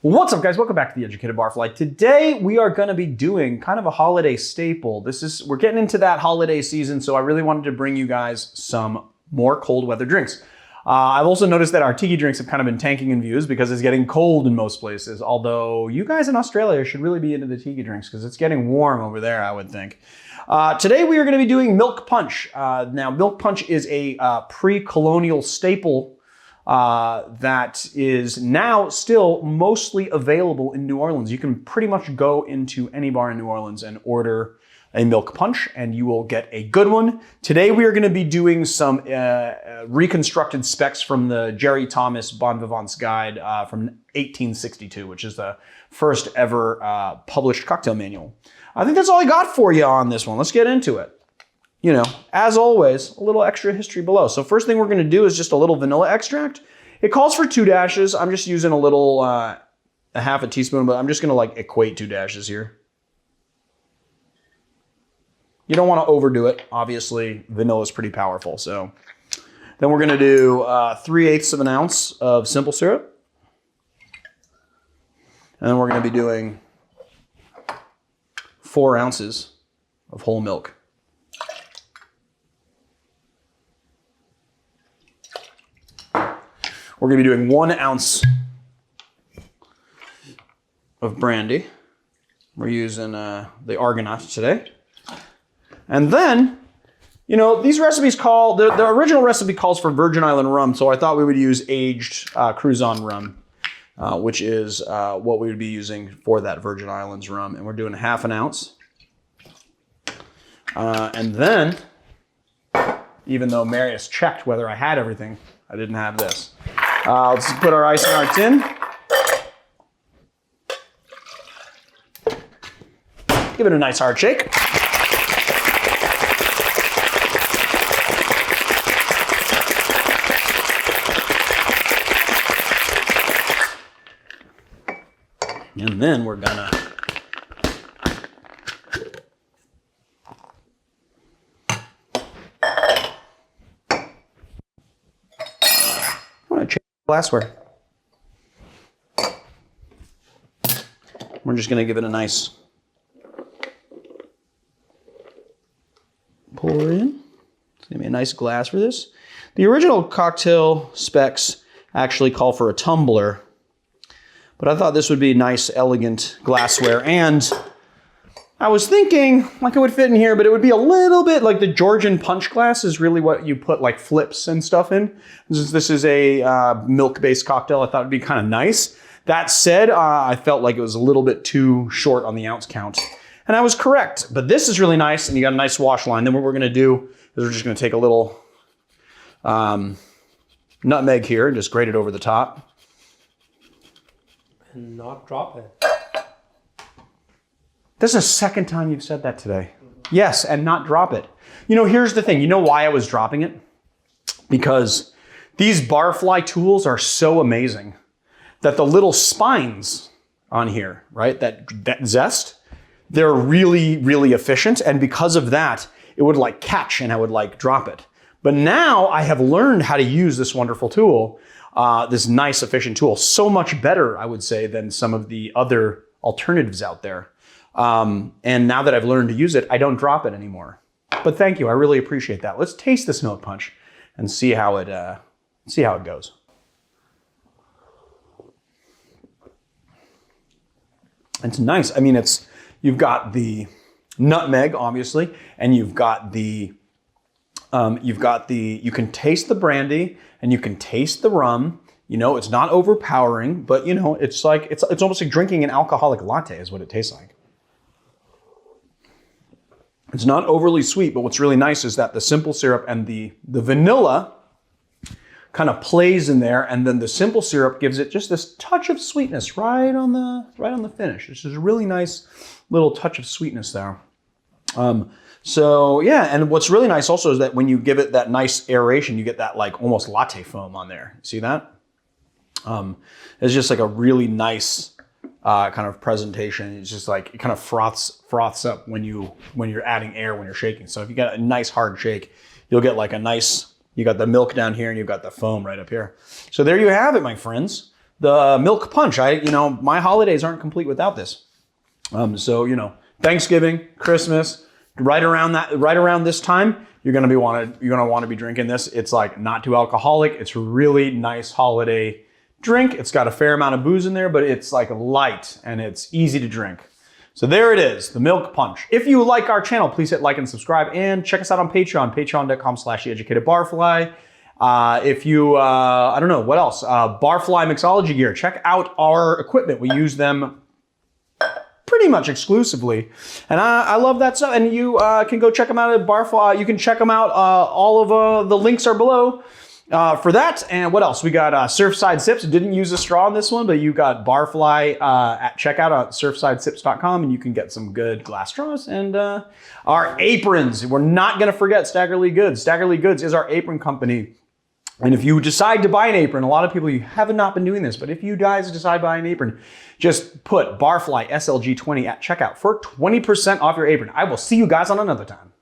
What's up, guys? Welcome back to the Educated Barfly. Today we are going to be doing kind of a holiday staple. We're getting into that holiday season, so I really wanted to bring you guys some more cold weather drinks. I've also noticed that our tiki drinks have kind of been tanking in views because it's getting cold in most places. Although you guys in Australia should really be into the tiki drinks because it's getting warm over there, I would think. Today we are going to be doing milk punch. Now, milk punch is a pre-colonial staple that is now still mostly available in New Orleans. You can pretty much go into any bar in New Orleans and order a milk punch and you will get a good one. Today we are going to be doing some reconstructed specs from the Jerry Thomas Bon Vivant's Guide from 1862, which is the first ever published cocktail manual. I think that's all I got for you on this one. Let's get into it. You know, as always, a little extra history below. So first thing we're going to do is just a little vanilla extract. It calls for 2 dashes. I'm just using a little, a half a teaspoon, but I'm just going to like equate 2 dashes here. You don't want to overdo it. Obviously, vanilla is pretty powerful. So then we're going to do 3/8 of an ounce of simple syrup. And then we're going to be doing 4 ounces of whole milk. We're going to be doing 1 ounce of brandy. We're using the Argonaut today. And then, you know, these recipes the original recipe calls for Virgin Island rum, so I thought we would use aged Cruzan rum, which is what we would be using for that Virgin Islands rum. And we're doing 1/2 ounce. And then, even though Marius checked whether I had everything, I didn't have this. Let's put our ice in our tin. Give it a nice hard shake. And then we're gonna glassware. We're just going to give it a nice pour in. It's going to be a nice glass for this. The original cocktail specs actually call for a tumbler, but I thought this would be nice, elegant glassware. And I was thinking like it would fit in here, but it would be a little bit like the Georgian punch glass is really what you put like flips and stuff in. This is a milk-based cocktail. I thought it'd be kind of nice. That said, I felt like it was a little bit too short on the ounce count. And I was correct, but this is really nice and you got a nice wash line. Then what we're gonna do is we're just gonna take a little nutmeg here and just grate it over the top. And not drop it. This is the second time you've said that today. Yes, and not drop it. You know, here's the thing. You know why I was dropping it? Because these barfly tools are so amazing that the little spines on here, right, that zest, they're really, really efficient. And because of that, it would like catch and I would like drop it. But now I have learned how to use this wonderful tool, this nice, efficient tool, so much better, I would say, than some of the other alternatives out there. And now that I've learned to use it, I don't drop it anymore. But thank you, I really appreciate that. Let's taste this milk punch and see how it goes. It's nice. I mean, you've got the nutmeg, obviously, and you can taste the brandy and you can taste the rum. You know, it's not overpowering, but you know, it's almost like drinking an alcoholic latte is what it tastes like. It's not overly sweet, but what's really nice is that the simple syrup and the vanilla kind of plays in there, and then the simple syrup gives it just this touch of sweetness right on the finish. It's just a really nice little touch of sweetness there. So yeah, and what's really nice also is that when you give it that nice aeration, you get that like almost latte foam on there. See that? It's just like a really nice kind of presentation. It's just like it kind of froths up when you're adding air when you're shaking. So if you get a nice hard shake, you'll get like a nice. You got the milk down here and you've got the foam right up here. So there you have it, my friends. the milk punch. My holidays aren't complete without this. So, Thanksgiving, Christmas, right around this time, you're gonna want to be drinking this. It's like not too alcoholic. It's a really nice holiday drink. It's got a fair amount of booze in there, but it's like light and it's easy to drink. So there it is, the milk punch. If you like our channel, please hit like and subscribe, and check us out on Patreon, patreon.com/theeducatedbarfly. If you, I don't know, what else? Barfly mixology gear. Check out our equipment. We use them pretty much exclusively. And I love that stuff. And you can go check them out at Barfly. You can check them out. All of the links are below for that. And what else? We got Surfside Sips. Didn't use a straw in this one, but you got Barfly at checkout at surfsidesips.com, and you can get some good glass straws. And our aprons. We're not going to forget Staggerly Goods. Staggerly Goods is our apron company. And if you decide to buy an apron, a lot of people, you have not been doing this, but if you guys decide to buy an apron, just put Barfly SLG20 at checkout for 20% off your apron. I will see you guys on another time.